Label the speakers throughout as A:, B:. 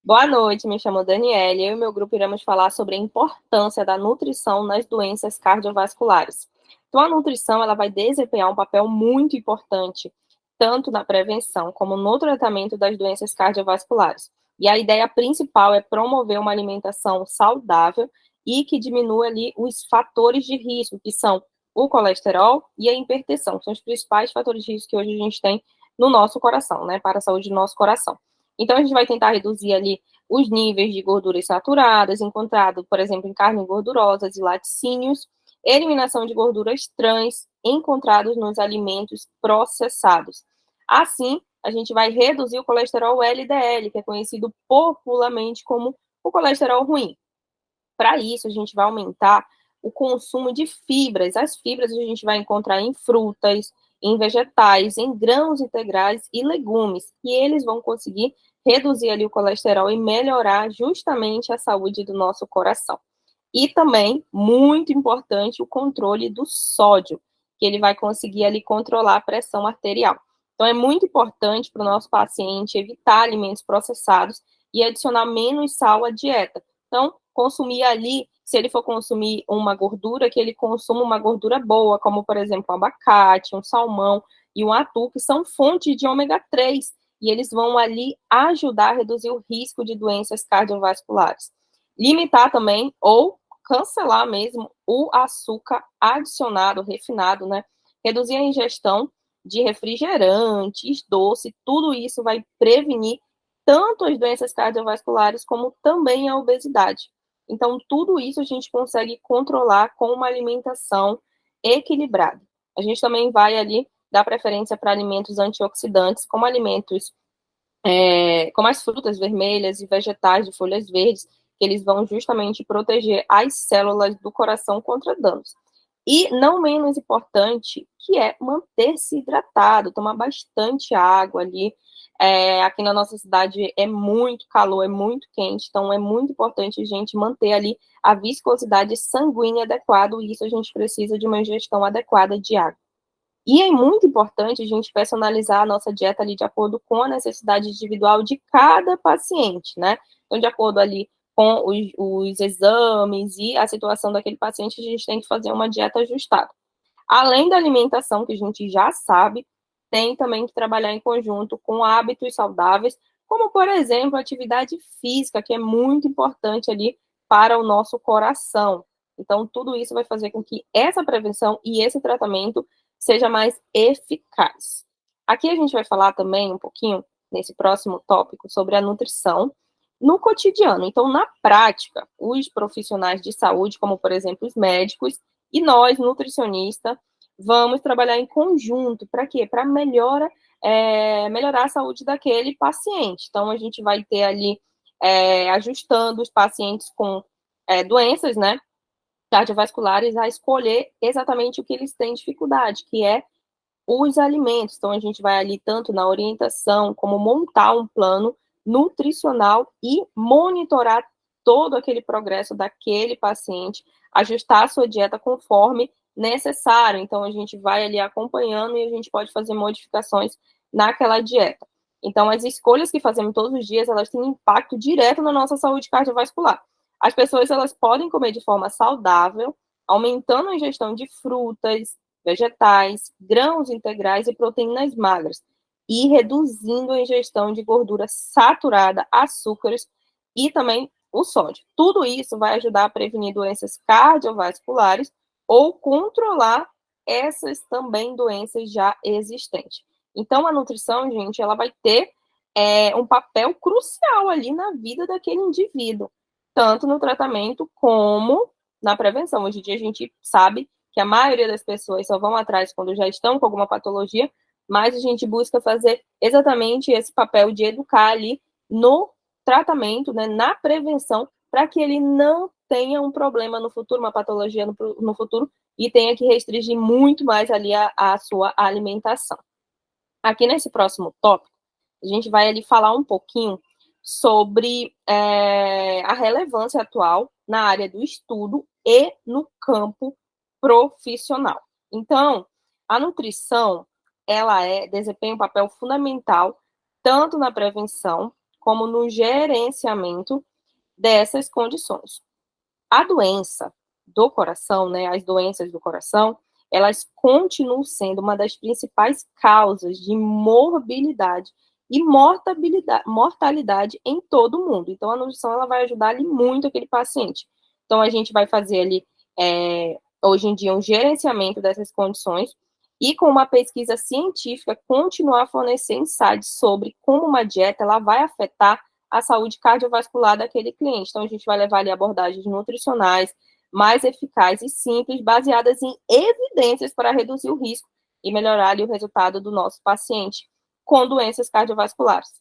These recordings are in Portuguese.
A: Boa noite, me chamo Daniela e eu e meu grupo iremos falar sobre a importância da nutrição nas doenças cardiovasculares. Então, a nutrição ela vai desempenhar um papel muito importante, tanto na prevenção como no tratamento das doenças cardiovasculares. E a ideia principal é promover uma alimentação saudável e que diminua ali os fatores de risco, que são o colesterol e a hipertensão, que são os principais fatores de risco que hoje a gente tem no nosso coração, né, para a saúde do nosso coração. Então, a gente vai tentar reduzir ali os níveis de gorduras saturadas, encontrado, por exemplo, em carnes gordurosas e laticínios, eliminação de gorduras trans, encontrados nos alimentos processados. Assim, a gente vai reduzir o colesterol LDL, que é conhecido popularmente como o colesterol ruim. Para isso, a gente vai aumentar o consumo de fibras. As fibras a gente vai encontrar em frutas, em vegetais, em grãos integrais e legumes, e eles vão conseguir reduzir ali o colesterol e melhorar justamente a saúde do nosso coração. E também, muito importante, o controle do sódio, que ele vai conseguir ali controlar a pressão arterial. Então, é muito importante para o nosso paciente evitar alimentos processados e adicionar menos sal à dieta. Então, consumir ali, se ele for consumir uma gordura, que ele consuma uma gordura boa, como, por exemplo, um abacate, um salmão e um atum, que são fontes de ômega 3, e eles vão ali ajudar a reduzir o risco de doenças cardiovasculares. Limitar também, ou cancelar mesmo, o açúcar adicionado, refinado, né? Reduzir a ingestão de refrigerantes, doce, tudo isso vai prevenir tanto as doenças cardiovasculares como também a obesidade. Então, tudo isso a gente consegue controlar com uma alimentação equilibrada. A gente também vai ali dar preferência para alimentos antioxidantes, como alimentos como as frutas vermelhas e vegetais de folhas verdes, que eles vão justamente proteger as células do coração contra danos. E não menos importante, que é manter-se hidratado, tomar bastante água ali. Aqui na nossa cidade é muito calor, é muito quente, então é muito importante a gente manter ali a viscosidade sanguínea adequada, e isso a gente precisa de uma ingestão adequada de água. E é muito importante a gente personalizar a nossa dieta ali de acordo com a necessidade individual de cada paciente, né? Então, de acordo ali com os exames e a situação daquele paciente, a gente tem que fazer uma dieta ajustada. Além da alimentação, que a gente já sabe, tem também que trabalhar em conjunto com hábitos saudáveis, como, por exemplo, a atividade física, que é muito importante ali para o nosso coração. Então, tudo isso vai fazer com que essa prevenção e esse tratamento seja mais eficaz. Aqui a gente vai falar também um pouquinho, nesse próximo tópico, sobre a nutrição no cotidiano. Então, na prática, os profissionais de saúde, como, por exemplo, os médicos, e nós, nutricionistas, vamos trabalhar em conjunto. Para quê? Para melhorar a saúde daquele paciente. Então, a gente vai ter ali, ajustando os pacientes com doenças, né, cardiovasculares, a escolher exatamente o que eles têm dificuldade, que é os alimentos. Então, a gente vai ali tanto na orientação, como montar um plano nutricional e monitorar todo aquele progresso daquele paciente, ajustar a sua dieta conforme necessário. Então, a gente vai ali acompanhando e a gente pode fazer modificações naquela dieta. Então, as escolhas que fazemos todos os dias, elas têm impacto direto na nossa saúde cardiovascular. As pessoas, elas podem comer de forma saudável, aumentando a ingestão de frutas, vegetais, grãos integrais e proteínas magras, e reduzindo a ingestão de gordura saturada, açúcares e também o sódio. Tudo isso vai ajudar a prevenir doenças cardiovasculares ou controlar essas também doenças já existentes. Então, a nutrição, gente, ela vai ter um papel crucial ali na vida daquele indivíduo, tanto no tratamento como na prevenção. Hoje em dia, a gente sabe que a maioria das pessoas só vão atrás quando já estão com alguma patologia, mas a gente busca fazer exatamente esse papel de educar ali no tratamento, né, na prevenção, para que ele não tenha um problema no futuro, uma patologia no futuro, e tenha que restringir muito mais ali a sua alimentação. Aqui nesse próximo tópico, a gente vai ali falar um pouquinho sobre a relevância atual na área do estudo e no campo profissional. Então, a nutrição, ela desempenha um papel fundamental tanto na prevenção como no gerenciamento dessas condições. A doença do coração, né, as doenças do coração, elas continuam sendo uma das principais causas de morbilidade e mortalidade em todo o mundo. Então, a nutrição ela vai ajudar ali muito aquele paciente. Então, a gente vai fazer ali, hoje em dia, um gerenciamento dessas condições e, com uma pesquisa científica, continuar a fornecer insights sobre como uma dieta ela vai afetar a saúde cardiovascular daquele cliente. Então, a gente vai levar ali abordagens nutricionais mais eficazes e simples, baseadas em evidências para reduzir o risco e melhorar ali o resultado do nosso paciente com doenças cardiovasculares.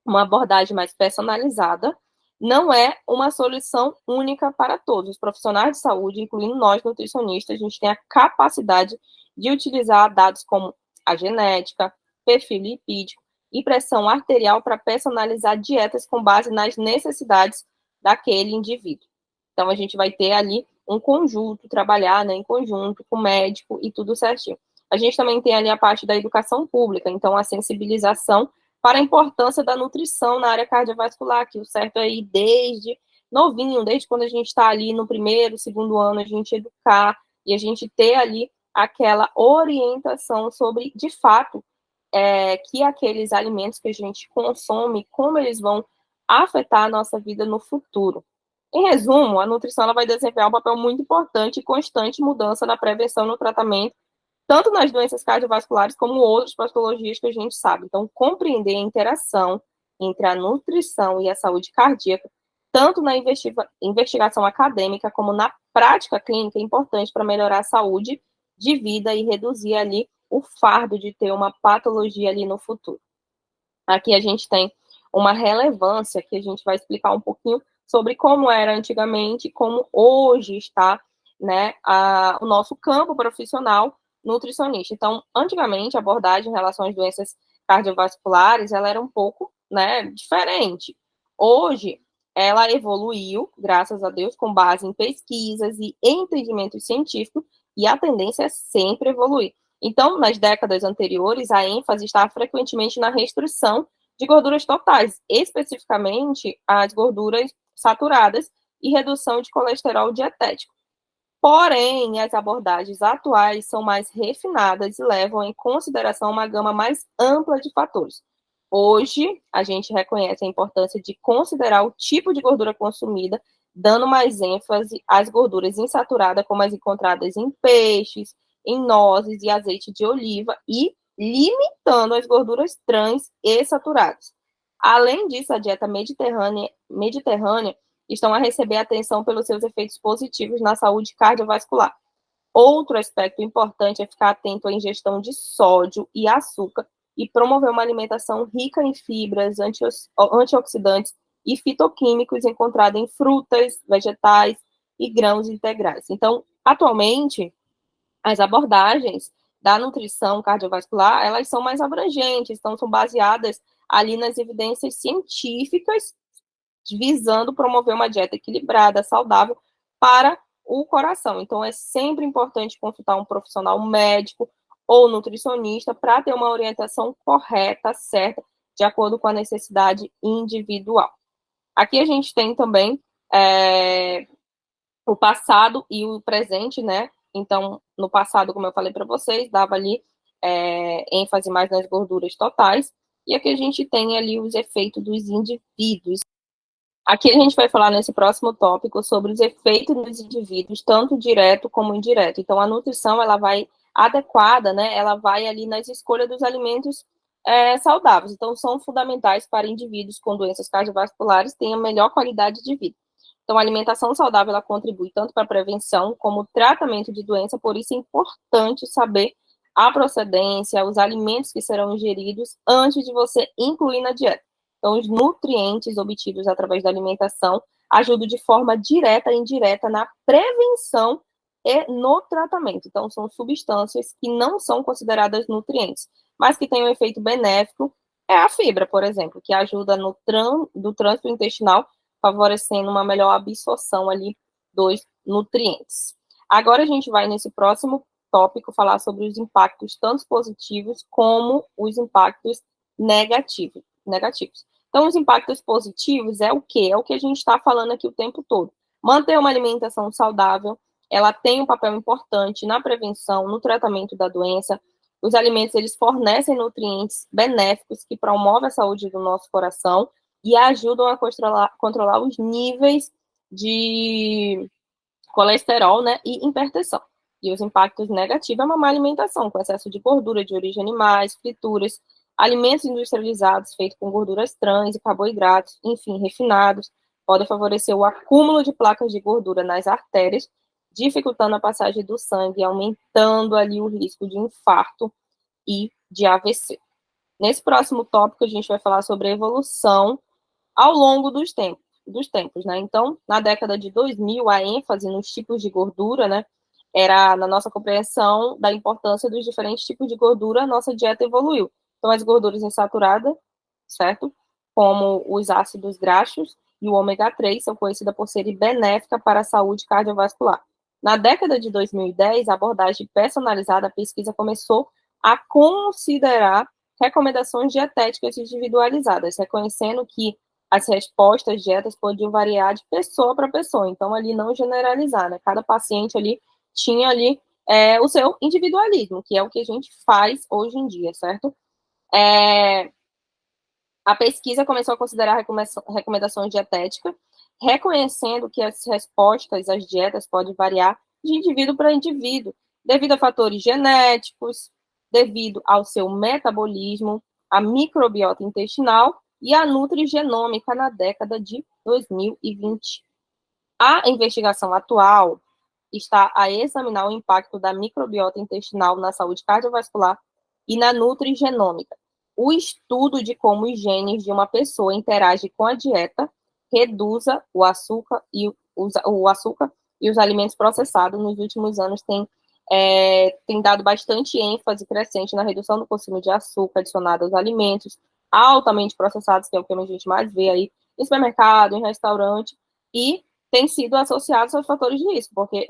A: Uma abordagem mais personalizada não é uma solução única para todos. Os profissionais de saúde, incluindo nós nutricionistas, a gente tem a capacidade de utilizar dados como a genética, perfil lipídico e pressão arterial para personalizar dietas com base nas necessidades daquele indivíduo. Então, a gente vai ter ali um conjunto, trabalhar, né, em conjunto com o médico e tudo certinho. A gente também tem ali a parte da educação pública, então a sensibilização para a importância da nutrição na área cardiovascular, que o certo é ir desde novinho, desde quando a gente está ali no primeiro, segundo ano, a gente educar e a gente ter ali aquela orientação sobre, de fato, que aqueles alimentos que a gente consome, como eles vão afetar a nossa vida no futuro. Em resumo, a nutrição ela vai desempenhar um papel muito importante e constante mudança na prevenção e no tratamento, tanto nas doenças cardiovasculares como outras patologias que a gente sabe. Então, compreender a interação entre a nutrição e a saúde cardíaca, tanto na investigação acadêmica como na prática clínica, é importante para melhorar a saúde de vida e reduzir ali o fardo de ter uma patologia ali no futuro. Aqui a gente tem uma relevância que a gente vai explicar um pouquinho sobre como era antigamente e como hoje está, né, o nosso campo profissional nutricionista. Então, antigamente, a abordagem em relação às doenças cardiovasculares, ela era um pouco, né, diferente. Hoje, ela evoluiu, graças a Deus, com base em pesquisas e entendimentos científicos, e a tendência é sempre evoluir. Então, nas décadas anteriores, a ênfase estava frequentemente na restrição de gorduras totais, especificamente as gorduras saturadas e redução de colesterol dietético. Porém, as abordagens atuais são mais refinadas e levam em consideração uma gama mais ampla de fatores. Hoje, a gente reconhece a importância de considerar o tipo de gordura consumida, dando mais ênfase às gorduras insaturadas, como as encontradas em peixes, em nozes e azeite de oliva, e limitando as gorduras trans e saturadas. Além disso, a dieta mediterrânea estão a receber atenção pelos seus efeitos positivos na saúde cardiovascular. Outro aspecto importante é ficar atento à ingestão de sódio e açúcar e promover uma alimentação rica em fibras, antioxidantes e fitoquímicos encontrados em frutas, vegetais e grãos integrais. Então, atualmente, as abordagens da nutrição cardiovascular, elas são mais abrangentes, então são baseadas ali nas evidências científicas visando promover uma dieta equilibrada, saudável para o coração. Então, é sempre importante consultar um profissional médico ou nutricionista para ter uma orientação correta, certa, de acordo com a necessidade individual. Aqui a gente tem também o passado e o presente, né? Então, no passado, como eu falei para vocês, dava ali ênfase mais nas gorduras totais, e aqui a gente tem ali os efeitos dos indivíduos. Aqui a gente vai falar nesse próximo tópico sobre os efeitos nos indivíduos, tanto direto como indireto. Então, a nutrição, ela vai adequada, né? Ela vai ali nas escolhas dos alimentos saudáveis. Então, são fundamentais para indivíduos com doenças cardiovasculares tenham melhor qualidade de vida. Então, a alimentação saudável, ela contribui tanto para a prevenção como tratamento de doença, por isso é importante saber a procedência, os alimentos que serão ingeridos antes de você incluir na dieta. Então, os nutrientes obtidos através da alimentação ajudam de forma direta e indireta na prevenção e no tratamento. Então, são substâncias que não são consideradas nutrientes, mas que têm um efeito benéfico. É a fibra, por exemplo, que ajuda no do trânsito intestinal, favorecendo uma melhor absorção ali dos nutrientes. Agora a gente vai, nesse próximo tópico, falar sobre os impactos tanto positivos como os impactos negativos. Então, os impactos positivos é o quê? É o que a gente está falando aqui o tempo todo. Manter uma alimentação saudável, ela tem um papel importante na prevenção, no tratamento da doença. Os alimentos, eles fornecem nutrientes benéficos que promovem a saúde do nosso coração e ajudam a controlar os níveis de colesterol, né, e hipertensão. E os impactos negativos é uma má alimentação, com excesso de gordura de origem animais, frituras, alimentos industrializados feitos com gorduras trans e carboidratos, enfim, refinados, podem favorecer o acúmulo de placas de gordura nas artérias, dificultando a passagem do sangue e aumentando ali o risco de infarto e de AVC. Nesse próximo tópico, a gente vai falar sobre a evolução ao longo dos tempos, né? Então, na década de 2000, a ênfase nos tipos de gordura, né, era na nossa compreensão da importância dos diferentes tipos de gordura, a nossa dieta evoluiu. Então, as gorduras insaturadas, certo? Como os ácidos graxos e o ômega 3 são conhecidas por serem benéficas para a saúde cardiovascular. Na década de 2010, a abordagem personalizada, a pesquisa começou a considerar recomendações dietéticas individualizadas, reconhecendo que as respostas dietas podiam variar de pessoa para pessoa, então ali não generalizar, né? Cada paciente ali tinha ali o seu individualismo, que é o que a gente faz hoje em dia, certo? A pesquisa começou a considerar recomendações dietéticas, reconhecendo que as respostas às dietas podem variar de indivíduo para indivíduo, devido a fatores genéticos, devido ao seu metabolismo, a microbiota intestinal e a nutrigenômica na década de 2020. A investigação atual está a examinar o impacto da microbiota intestinal na saúde cardiovascular e na nutrigenômica. O estudo de como os genes de uma pessoa interagem com a dieta reduza o açúcar e os alimentos processados nos últimos anos tem dado bastante ênfase crescente na redução do consumo de açúcar adicionado aos alimentos altamente processados, que é o que a gente mais vê aí em supermercado, em restaurante, e tem sido associados aos fatores de risco, porque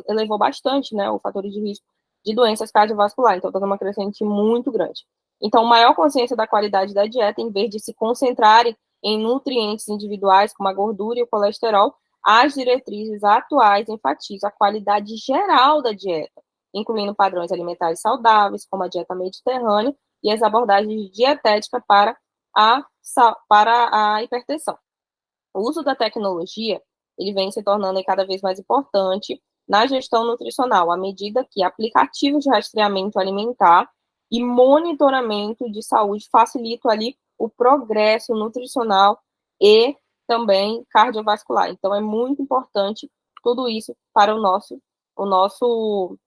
A: elevou bastante, né, o fator de risco de doenças cardiovasculares, então está uma crescente muito grande. Então, maior consciência da qualidade da dieta, em vez de se concentrarem em nutrientes individuais, como a gordura e o colesterol, as diretrizes atuais enfatizam a qualidade geral da dieta, incluindo padrões alimentares saudáveis, como a dieta mediterrânea, e as abordagens dietéticas para a hipertensão. O uso da tecnologia ele vem se tornando cada vez mais importante na gestão nutricional, à medida que aplicativos de rastreamento alimentar e monitoramento de saúde facilitam ali o progresso nutricional e também cardiovascular. Então, é muito importante tudo isso para o nosso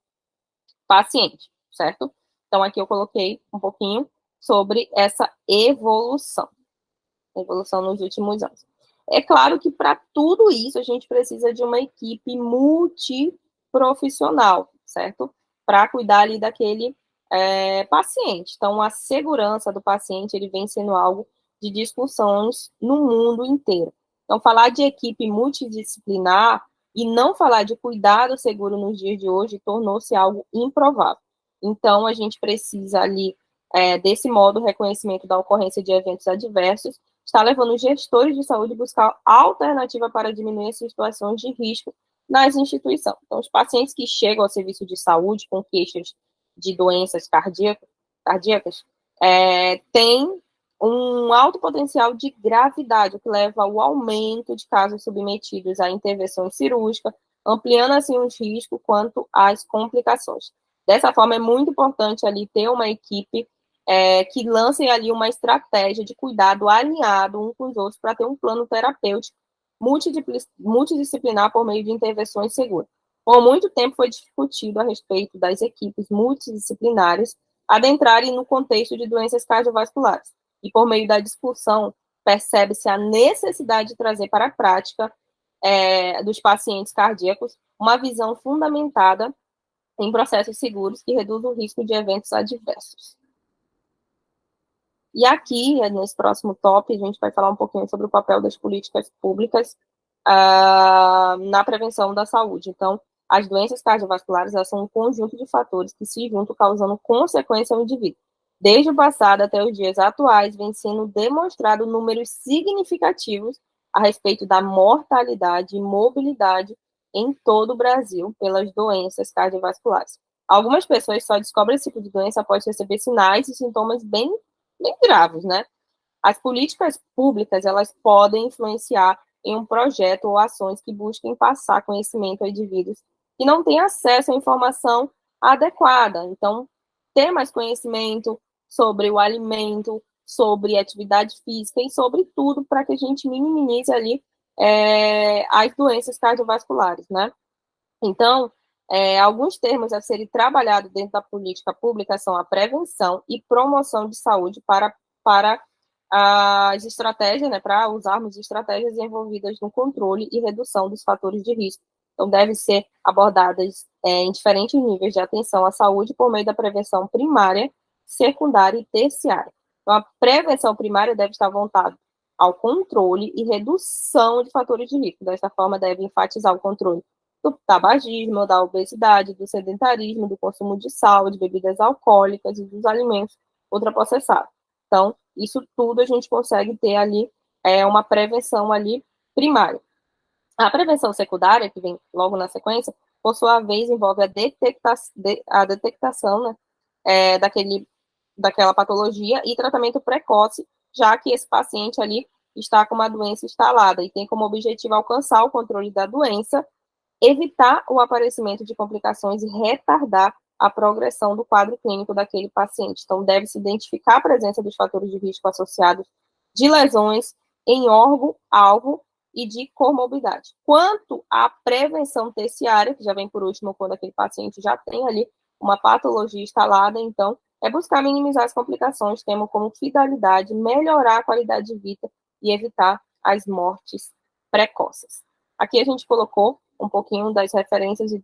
A: paciente, certo? Então, aqui eu coloquei um pouquinho sobre essa evolução nos últimos anos. É claro que para tudo isso a gente precisa de uma equipe multiprofissional, certo? Para cuidar ali daquele paciente. Então, a segurança do paciente ele vem sendo algo de discussões no mundo inteiro. Então, falar de equipe multidisciplinar e não falar de cuidado seguro nos dias de hoje tornou-se algo improvável. Então, a gente precisa ali, desse modo, reconhecimento da ocorrência de eventos adversos, está levando os gestores de saúde a buscar alternativa para diminuir as situações de risco nas instituições. Então, os pacientes que chegam ao serviço de saúde com queixas de doenças cardíacas têm um alto potencial de gravidade, o que leva ao aumento de casos submetidos a intervenções cirúrgicas, ampliando assim os riscos quanto às complicações. Dessa forma, é muito importante ali ter uma equipe que lancem ali uma estratégia de cuidado alinhado uns com os outros para ter um plano terapêutico multidisciplinar por meio de intervenções seguras. Por muito tempo foi discutido a respeito das equipes multidisciplinares adentrarem no contexto de doenças cardiovasculares. E por meio da discussão, percebe-se a necessidade de trazer para a prática dos pacientes cardíacos uma visão fundamentada em processos seguros que reduzam o risco de eventos adversos. E aqui, nesse próximo tópico, a gente vai falar um pouquinho sobre o papel das políticas públicas na prevenção da saúde. Então, as doenças cardiovasculares são um conjunto de fatores que se juntam causando consequência ao indivíduo. Desde o passado até os dias atuais, vem sendo demonstrado números significativos a respeito da mortalidade e mobilidade em todo o Brasil pelas doenças cardiovasculares. Algumas pessoas só descobrem esse tipo de doença após receber sinais e sintomas bem graves, né? As políticas públicas, elas podem influenciar em um projeto ou ações que busquem passar conhecimento a indivíduos que não têm acesso à informação adequada. Então, ter mais conhecimento sobre o alimento, sobre atividade física e sobre tudo para que a gente minimize ali as doenças cardiovasculares, né? Então, alguns termos a serem trabalhados dentro da política pública são a prevenção e promoção de saúde para as estratégias, né, para usarmos estratégias envolvidas no controle e redução dos fatores de risco. Então, devem ser abordadas em diferentes níveis de atenção à saúde por meio da prevenção primária, secundária e terciária. Então, a prevenção primária deve estar voltada ao controle e redução de fatores de risco. Desta forma, deve enfatizar o controle do tabagismo, da obesidade, do sedentarismo, do consumo de sal, de bebidas alcoólicas e dos alimentos ultraprocessados. Então, isso tudo a gente consegue ter ali uma prevenção ali primária. A prevenção secundária, que vem logo na sequência, por sua vez, envolve a detectação, né, daquela patologia e tratamento precoce, já que esse paciente ali está com uma doença instalada e tem como objetivo alcançar o controle da doença, evitar o aparecimento de complicações e retardar a progressão do quadro clínico daquele paciente. Então, deve-se identificar a presença dos fatores de risco associados de lesões em órgão-alvo e de comorbidade. Quanto à prevenção terciária, que já vem por último, quando aquele paciente já tem ali uma patologia instalada, então, é buscar minimizar as complicações, tendo como finalidade melhorar a qualidade de vida e evitar as mortes precoces. Aqui a gente colocou um pouquinho das referências e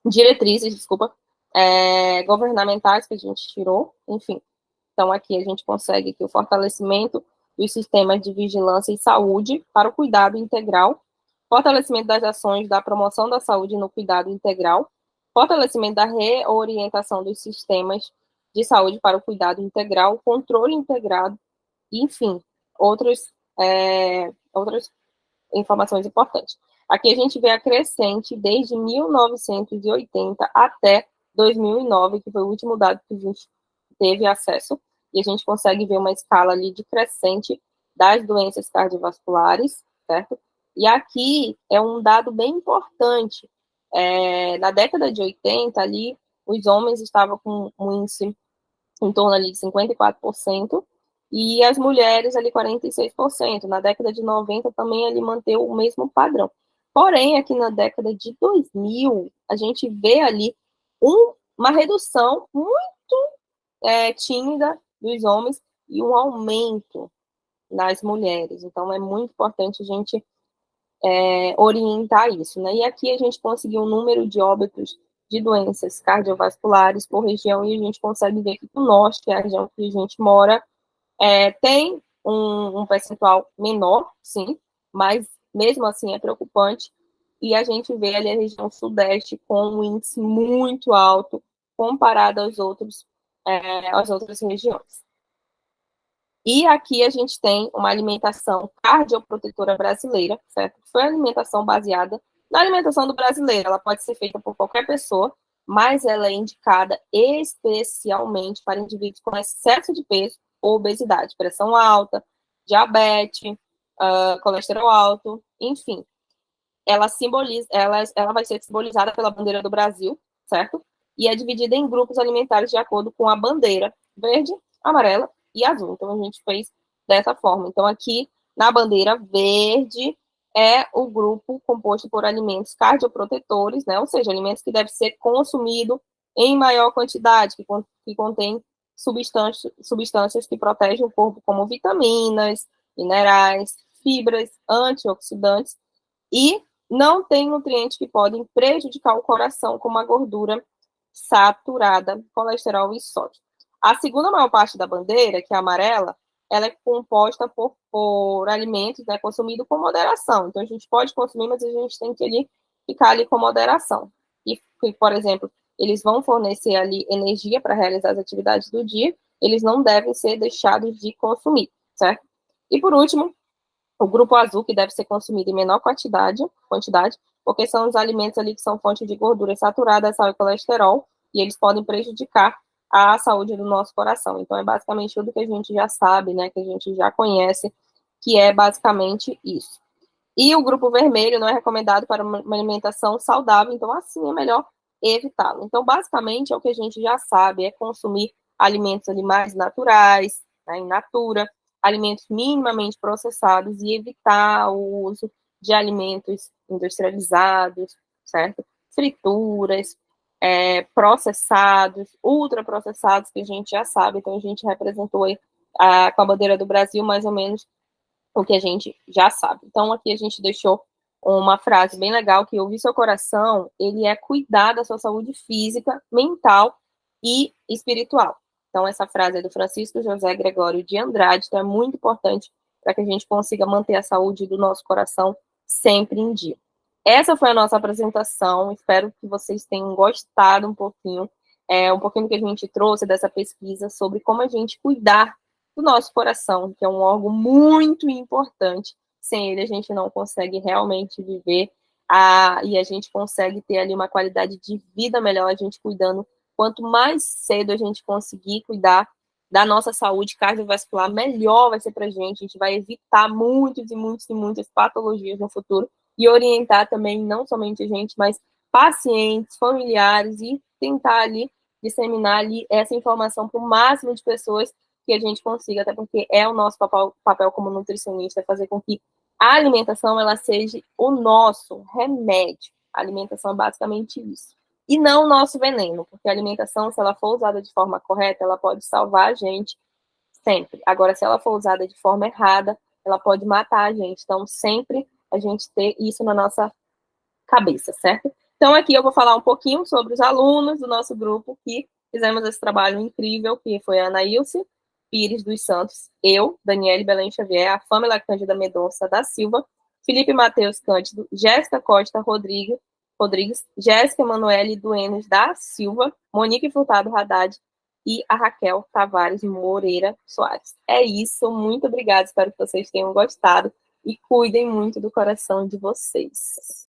A: diretrizes, desculpa, governamentais que a gente tirou, enfim. Então, aqui a gente consegue que o fortalecimento dos sistemas de vigilância e saúde para o cuidado integral, fortalecimento das ações da promoção da saúde no cuidado integral, fortalecimento da reorientação dos sistemas de saúde para o cuidado integral, controle integrado, enfim, outras informações importantes. Aqui a gente vê a crescente desde 1980 até 2009, que foi o último dado que a gente teve acesso, e a gente consegue ver uma escala ali de crescente das doenças cardiovasculares, certo? E aqui é um dado bem importante. Na década de 80, ali, os homens estavam com um índice em torno ali de 54%, e as mulheres ali 46%. Na década de 90 também ele manteve o mesmo padrão. Porém, aqui na década de 2000, a gente vê ali uma redução muito tímida dos homens e um aumento nas mulheres. Então, é muito importante a gente orientar isso, né? E aqui a gente conseguiu um número de óbitos de doenças cardiovasculares por região, e a gente consegue ver que o norte, que é a região que a gente mora, tem um percentual menor, sim, mas mesmo assim é preocupante, e a gente vê ali a região sudeste com um índice muito alto comparado às outras regiões. E aqui a gente tem uma alimentação cardioprotetora brasileira, certo? Foi uma alimentação baseada na alimentação do brasileiro. Ela pode ser feita por qualquer pessoa, mas ela é indicada especialmente para indivíduos com excesso de peso ou obesidade, pressão alta, diabetes, colesterol alto, enfim. Ela vai ser simbolizada pela bandeira do Brasil, certo? E é dividida em grupos alimentares de acordo com a bandeira verde, amarela e azul. Então, a gente fez dessa forma. Então, aqui na bandeira verde é o grupo composto por alimentos cardioprotetores, né? Ou seja, alimentos que devem ser consumidos em maior quantidade, que contém substâncias que protegem o corpo, como vitaminas, minerais, fibras, antioxidantes, e não tem nutrientes que podem prejudicar o coração, como a gordura saturada, colesterol e sódio. A segunda maior parte da bandeira, que é a amarela, ela é composta por alimentos, né, consumidos com moderação. Então, a gente pode consumir, mas a gente tem que ficar ali com moderação. E, por exemplo, eles vão fornecer ali energia para realizar as atividades do dia, eles não devem ser deixados de consumir, certo? E por último, o grupo azul, que deve ser consumido em menor quantidade, porque são os alimentos ali que são fonte de gordura saturada, sal e colesterol, e eles podem prejudicar a saúde do nosso coração. Então, é basicamente tudo que a gente já sabe, né, que a gente já conhece, que é basicamente isso. E o grupo vermelho não é recomendado para uma alimentação saudável, então assim é melhor evitá-lo. Então, basicamente, é o que a gente já sabe, é consumir alimentos ali mais naturais, né, in natura, alimentos minimamente processados e evitar o uso de alimentos industrializados, certo? Frituras, processados, ultraprocessados, que a gente já sabe, então a gente representou aí, com a bandeira do Brasil mais ou menos o que a gente já sabe. Então, aqui a gente deixou uma frase bem legal, que ouvir seu coração, ele é cuidar da sua saúde física, mental e espiritual. Então, essa frase é do Francisco José Gregório de Andrade, então é muito importante para que a gente consiga manter a saúde do nosso coração sempre em dia. Essa foi a nossa apresentação, espero que vocês tenham gostado um pouquinho que a gente trouxe dessa pesquisa sobre como a gente cuidar do nosso coração, que é um órgão muito importante. Sem ele, a gente não consegue realmente viver e a gente consegue ter ali uma qualidade de vida melhor, a gente cuidando. Quanto mais cedo a gente conseguir cuidar da nossa saúde cardiovascular, melhor vai ser para a gente vai evitar muitos e muitos e muitas patologias no futuro e orientar também, não somente a gente, mas pacientes, familiares e tentar ali disseminar ali essa informação para o máximo de pessoas que a gente consiga, até porque é o nosso papel como nutricionista, fazer com que a alimentação ela seja o nosso remédio. A alimentação é basicamente isso. E não o nosso veneno, porque a alimentação, se ela for usada de forma correta, ela pode salvar a gente sempre. Agora, se ela for usada de forma errada, ela pode matar a gente. Então, sempre a gente ter isso na nossa cabeça, certo? Então, aqui eu vou falar um pouquinho sobre os alunos do nosso grupo que fizemos esse trabalho incrível, que foi a Anaílce Pires dos Santos, eu, Daniele Belém Xavier, a Fâmila Cândida Mendonça da Silva, Felipe Matheus Cândido, Jéssica Costa Rodrigues, Jéssica Emanuele Duenes da Silva, Monique Furtado Haddad e a Raquel Tavares Moreira Soares. É isso, muito obrigada, espero que vocês tenham gostado e cuidem muito do coração de vocês.